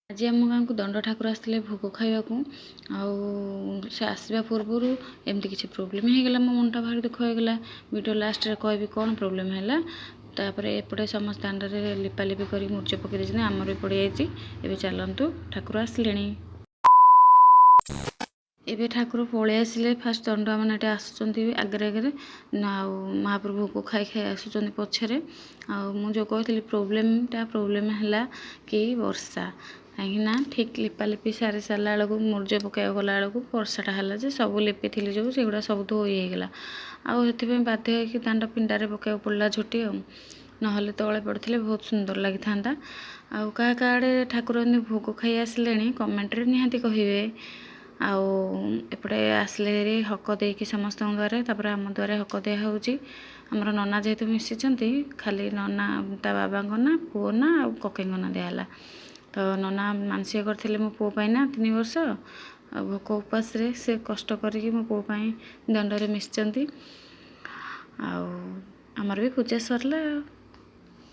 आज आम गाँव को दंड ठाकुर आसते भोग खावा से आसवा पूर्वर एमती किसी प्रोब्लेम होगा मो मनटा भारी दुख होगा। वीडियो लास्ट रे कह कौन प्रोब्लेम है तापर एपटे समस्त दांडे लिपालिपि कर मूर्ज पकई आमर भी पड़ जाए। चलतु ठाकुर आसिले एबे ठाकुर पलि आसिले फास्ट दंड मैंने आसुँच आगे आगे महाप्रभु को खाई खाई आसुँच पछरे जो कहती प्रोब्लेम है कि वर्षा कहीं ठीक लिपालिपि सारी सारा बेलू मूर्ज पकड़ गला बेलू वर्षाटा है सब लिपि थी जो सेगुड़ा सब धोईगला आती बाध्य हो दांड पिंडारे पकड़ पड़ा झोटी ना तले पड़े बहुत सुंदर लगी था। आउ क्या आड़े ठाकुर भोग खाई आसिले कमेंट्रे निहाती कहे आउपटे आसले हक देकी समस्त द्वारे तापर आम द्वारे हक दिया आमर नना जेहेतु मिशिंट खाली नना ता बाबा ना पुओ ना आ कके ना दिहला तो नना मानसिक करते मो पुओ ना 3 वर्ष भोक उपास से कष्ट करी मो पुओ दंडरे मिशिंट आमर भी पूजा सरला।